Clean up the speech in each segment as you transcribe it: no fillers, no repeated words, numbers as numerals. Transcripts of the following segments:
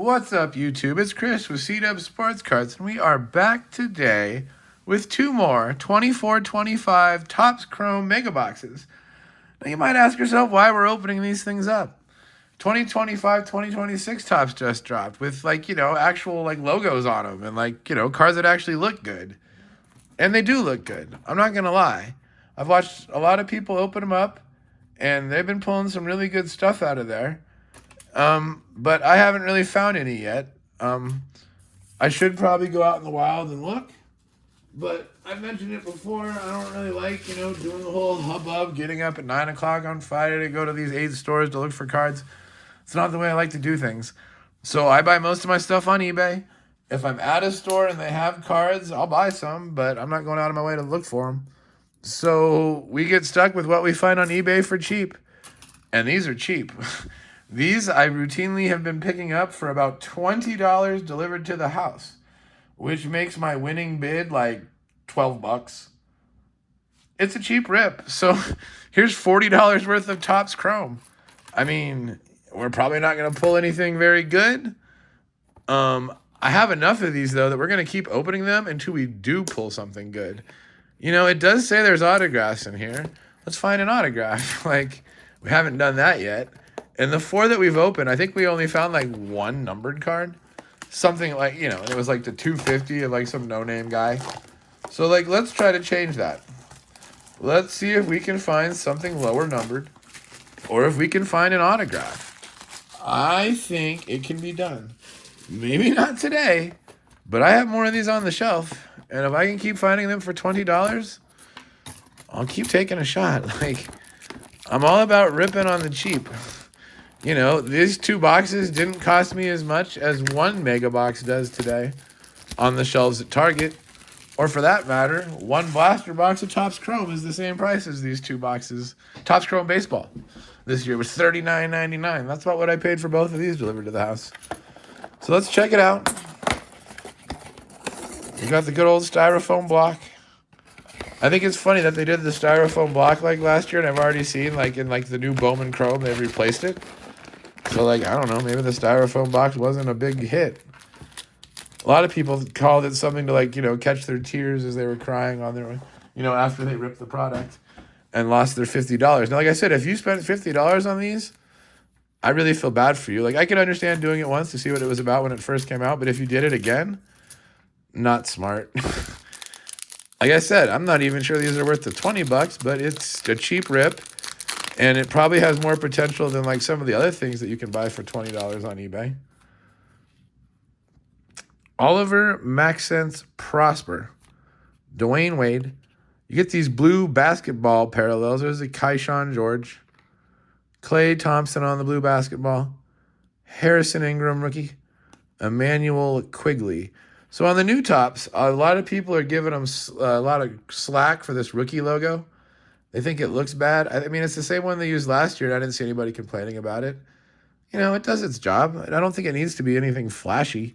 What's up, YouTube? It's Chris with C-Dub Sports Cards, and we are back today with two more 24-25 Topps Chrome Mega Boxes. Now, you might ask yourself why we're opening these things up. 2025, 2026 Topps just dropped with, actual, logos on them and, cards that actually look good. And they do look good. I'm not going to lie. I've watched a lot of people open them up, and they've been pulling some really good stuff out of there. But I haven't really found any yet. I should probably go out in the wild and look, but I've mentioned it before. I don't really like, doing the whole hubbub, getting up at 9 o'clock on Friday to go to these 8 stores to look for cards. It's not the way I like to do things. So I buy most of my stuff on eBay. If I'm at a store and they have cards, I'll buy some, but I'm not going out of my way to look for them. So we get stuck with what we find on eBay for cheap. And these are cheap. These I routinely have been picking up for about $20 delivered to the house, which makes my winning bid like $12. It's a cheap rip. So here's $40 worth of Topps Chrome. I mean, we're probably not going to pull anything very good. I have enough of these, though, that we're going to keep opening them until we do pull something good. It does say there's autographs in here. Let's find an autograph. We haven't done that yet. And the 4 that we've opened, I think we only found one numbered card. Something it was the 250 of some no-name guy. So let's try to change that. Let's see if we can find something lower numbered or if we can find an autograph. I think it can be done. Maybe not today, but I have more of these on the shelf. And if I can keep finding them for $20, I'll keep taking a shot. I'm all about ripping on the cheap. These 2 boxes didn't cost me as much as one mega box does today on the shelves at Target. Or for that matter, one blaster box of Topps Chrome is the same price as these 2 boxes. Topps Chrome Baseball this year was $39.99. That's about what I paid for both of these delivered to the house. So let's check it out. We got the good old styrofoam block. I think it's funny that they did the styrofoam block last year, and I've already seen in the new Bowman Chrome they've replaced it. So, I don't know, maybe the styrofoam box wasn't a big hit. A lot of people called it something to, catch their tears as they were crying on their, after they ripped the product and lost their $50. Now, like I said, if you spent $50 on these, I really feel bad for you. I can understand doing it once to see what it was about when it first came out, but if you did it again, not smart. Like I said, I'm not even sure these are worth the $20, but it's a cheap rip. And it probably has more potential than some of the other things that you can buy for $20 on eBay. Oliver Maxence Prosper. Dwayne Wade. You get these blue basketball parallels. There's a Keyshawn George. Klay Thompson on the blue basketball. Harrison Ingram rookie. Emmanuel Quigley. So on the new Topps, a lot of people are giving them a lot of slack for this rookie logo. They think it looks bad. I mean, it's the same one they used last year, and I didn't see anybody complaining about it. It does its job. I don't think it needs to be anything flashy.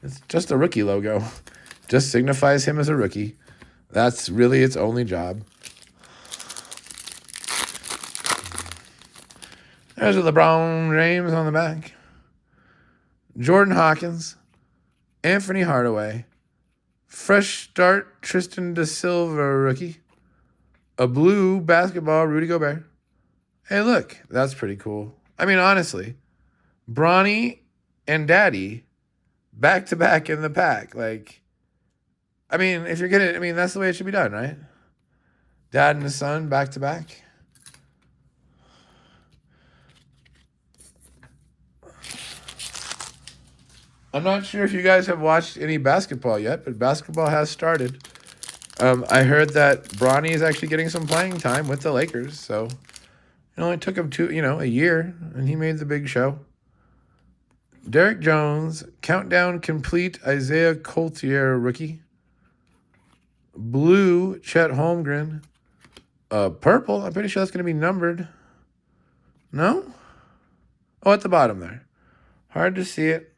It's just a rookie logo. Just signifies him as a rookie. That's really its only job. There's a LeBron James on the back. Jordan Hawkins. Anthony Hardaway. Fresh start Tristan da Silva rookie. A blue basketball, Rudy Gobert. Hey, look, that's pretty cool. I mean, honestly, Bronny and Daddy back-to-back in the pack. If you're getting, that's the way it should be done, right? Dad and his son back-to-back. I'm not sure if you guys have watched any basketball yet, but basketball has started. I heard that Bronny is actually getting some playing time with the Lakers, so it only took him a year, and he made the big show. Derek Jones, countdown complete, Isaiah Coulter rookie. Blue, Chet Holmgren. Purple, I'm pretty sure that's going to be numbered. No? Oh, at the bottom there. Hard to see it.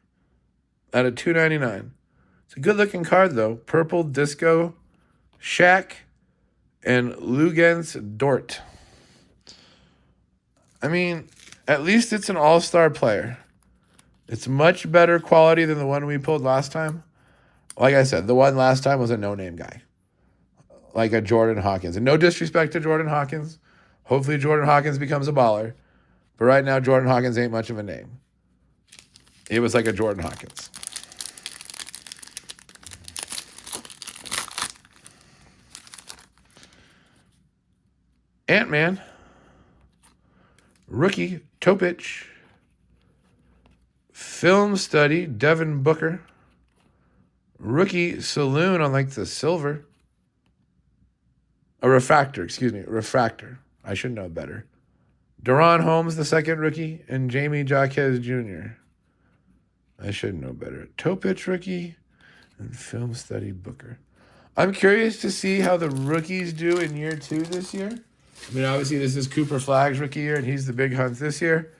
At a $2.99. It's a good-looking card, though. Purple Disco, Shaq, and Luguentz Dort. I mean, at least it's an all-star player. It's much better quality than the one we pulled last time. Like I said, the one last time was a no-name guy, like a Jordan Hawkins. And no disrespect to Jordan Hawkins. Hopefully Jordan Hawkins becomes a baller. But right now, Jordan Hawkins ain't much of a name. It was like a Jordan Hawkins. Ant-Man. Rookie, Topich. Film study, Devin Booker. Rookie, Saloon on like the silver. A refractor, excuse me. Refractor. I should know better. Deron Holmes, the second rookie. And Jamie Jaquez Jr. I should know better. Topich rookie. And film study, Booker. I'm curious to see how the rookies do in year 2 this year. I mean, obviously, this is Cooper Flagg's rookie year, and he's the big hunt this year.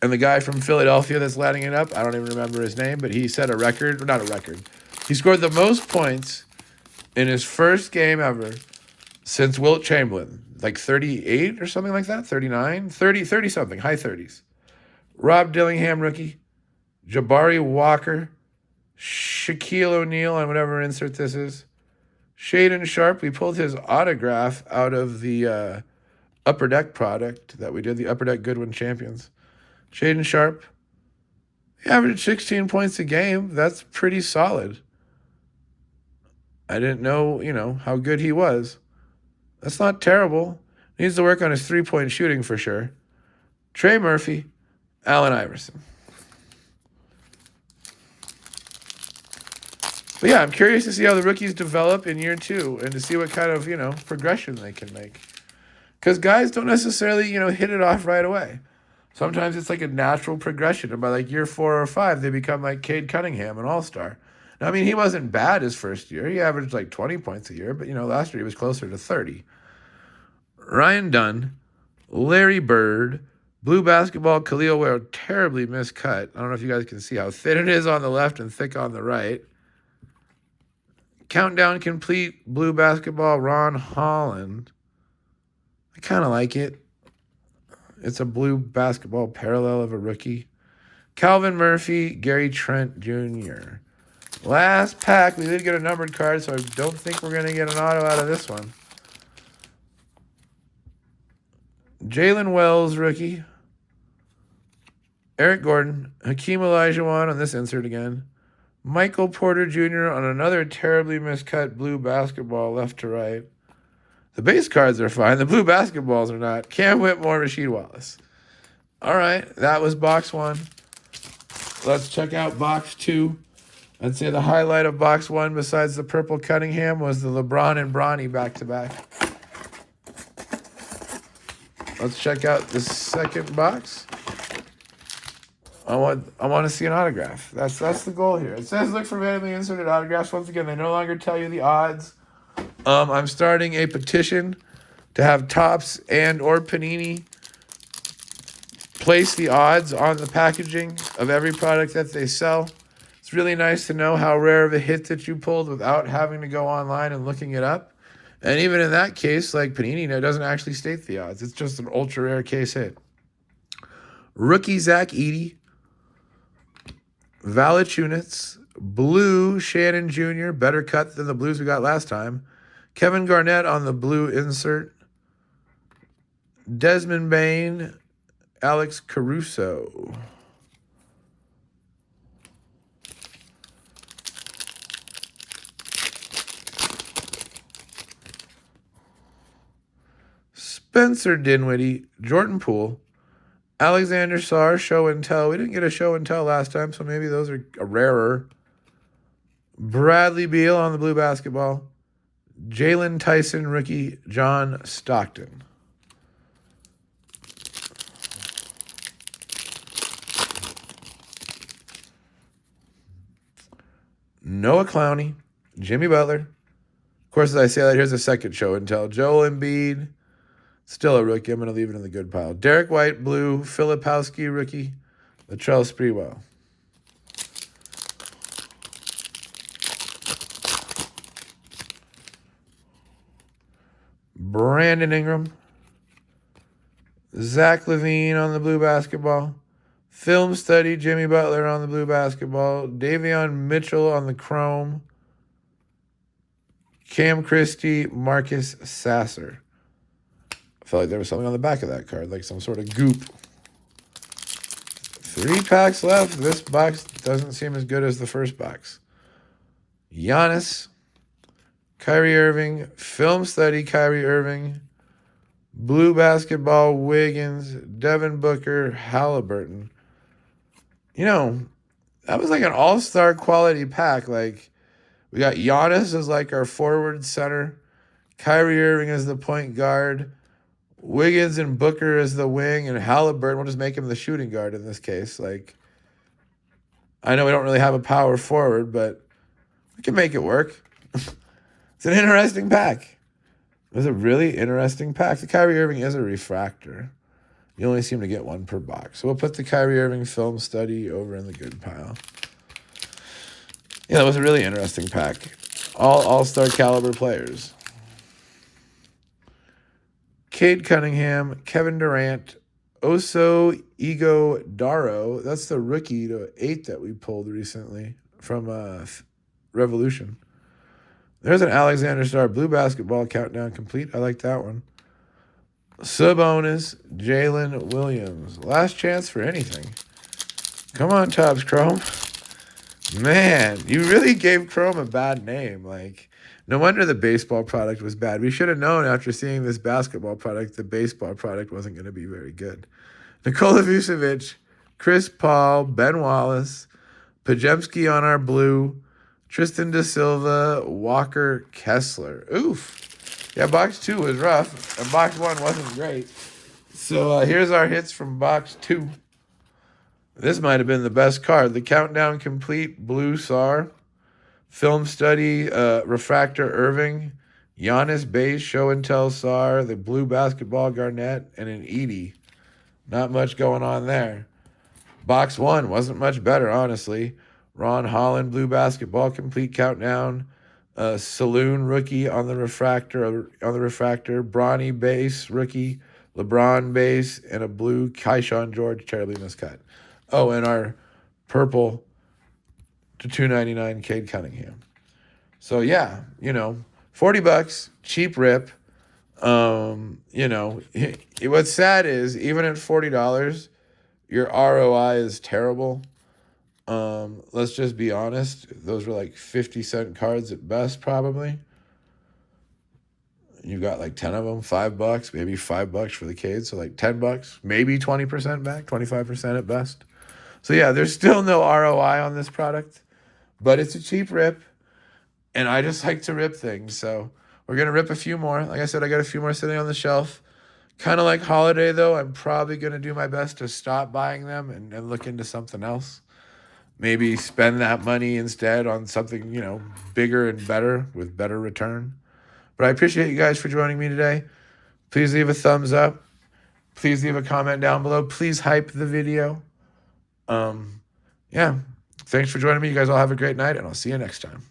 And the guy from Philadelphia that's lighting it up, I don't even remember his name, but he set a record. Not a record. He scored the most points in his first game ever since Wilt Chamberlain. Like 38 or something like that? 39? 30-something. High 30s. Rob Dillingham, rookie. Jabari Walker. Shaquille O'Neal on whatever insert this is. Shaden Sharp, we pulled his autograph out of the Upper Deck product that we did, the Upper Deck Goodwin Champions. Shaden Sharp, he averaged 16 points a game. That's pretty solid. I didn't know, how good he was. That's not terrible. Needs to work on his three-point shooting for sure. Trey Murphy, Allen Iverson. But yeah, I'm curious to see how the rookies develop in year 2 and to see what kind of, progression they can make. Because guys don't necessarily, hit it off right away. Sometimes it's like a natural progression. And by like year 4 or 5, they become like Cade Cunningham, an all-star. Now, I mean, he wasn't bad his first year. He averaged like 20 points a year. But, last year he was closer to 30. Ryan Dunn, Larry Bird, blue basketball, Khalil Ware, terribly miscut. I don't know if you guys can see how thin it is on the left and thick on the right. Countdown complete, blue basketball, Ron Holland. I kind of like it. It's a blue basketball parallel of a rookie. Calvin Murphy, Gary Trent Jr. Last pack. We did get a numbered card, so I don't think we're going to get an auto out of this one. Jalen Wells, rookie. Eric Gordon. Hakeem Olajuwon on this insert again. Michael Porter Jr. on another terribly miscut blue basketball left to right. The base cards are fine. The blue basketballs are not. Cam Whitmore, Rasheed Wallace. All right, that was box 1. Let's check out box 2. I'd say the highlight of box 1, besides the purple Cunningham, was the LeBron and Bronny back-to-back. Let's check out the second box. I want to see an autograph. That's the goal here. It says look for randomly inserted autographs. Once again, they no longer tell you the odds. I'm starting a petition to have Topps and or Panini place the odds on the packaging of every product that they sell. It's really nice to know how rare of a hit that you pulled without having to go online and looking it up. And even in that case, like Panini, it doesn't actually state the odds. It's just an ultra rare case hit. Rookie Zach Edey. Valanciunas, blue Shannon Jr., better cut than the blues we got last time. Kevin Garnett on the blue insert. Desmond Bain, Alex Caruso. Spencer Dinwiddie, Jordan Poole. Alexander Sarr, show and tell. We didn't get a show and tell last time, so maybe those are rarer. Bradley Beal on the blue basketball. Jalen Tyson, rookie. John Stockton. Noah Clowney. Jimmy Butler. Of course, as I say that, here's a second show and tell. Joel Embiid. Still a rookie. I'm going to leave it in the good pile. Derek White, blue. Filipowski, rookie. Latrell Sprewell. Brandon Ingram. Zach LaVine on the blue basketball. Film study, Jimmy Butler on the blue basketball. Davion Mitchell on the chrome. Cam Christie, Marcus Sasser. I felt like there was something on the back of that card, like some sort of goop. 3 packs left. This box doesn't seem as good as the first box. Giannis, Kyrie Irving, film study, Kyrie Irving, blue basketball, Wiggins, Devin Booker, Halliburton. You know, that was like an all-star quality pack. Like, we got Giannis as like our forward center, Kyrie Irving as the point guard, Wiggins and Booker as the wing, and Halliburton, we'll just make him the shooting guard in this case. Like, I know we don't really have a power forward, but we can make it work. It's an interesting pack. It was a really interesting pack. The Kyrie Irving is a refractor. You only seem to get 1 per box. So we'll put the Kyrie Irving film study over in the good pile. Yeah, that was a really interesting pack. All-star caliber players. Cade Cunningham, Kevin Durant, Oso Ighodaro. That's the rookie to 8 that we pulled recently from Revolution. There's an Alexander Star blue basketball countdown complete. I like that one. Sabonis, Jalen Williams. Last chance for anything. Come on, Topps Chrome. Man, you really gave Chrome a bad name. Like, no wonder the baseball product was bad. We should have known after seeing this basketball product, the baseball product wasn't going to be very good. Nikola Vucevic, Chris Paul, Ben Wallace, Pajemski on our blue, Tristan Da Silva, Walker Kessler. Oof. Yeah, box 2 was rough, and box 1 wasn't great. So here's our hits from box 2. This might have been the best card. The Countdown Complete, Blue Sar. Film Study, Refractor Irving. Giannis Base, Show and Tell Sar. The Blue Basketball Garnett, and an Edie. Not much going on there. Box 1 wasn't much better, honestly. Ron Holland, Blue Basketball Complete Countdown. Saloon Rookie on the refractor. Bronny Base Rookie. LeBron Base, and a blue Keyshawn George, terribly miscut. Oh, and our purple to $2.99 Cade Cunningham. So yeah, you know, $40, cheap rip. You know, what's sad is even at $40, your ROI is terrible. Let's just be honest. Those were like 50-cent cards at best, probably. You got like 10 of them, $5, maybe $5 for the Cade. So like $10, maybe 20% back, 25% at best. So yeah, there's still no ROI on this product, but it's a cheap rip, and I just like to rip things. So we're going to rip a few more. Like I said, I got a few more sitting on the shelf. Kind of like Holiday, though, I'm probably going to do my best to stop buying them and look into something else. Maybe spend that money instead on something, you know, bigger and better with better return. But I appreciate you guys for joining me today. Please leave a thumbs up. Please leave a comment down below. Please hype the video. Yeah. Thanks for joining me. You guys all have a great night, and I'll see you next time.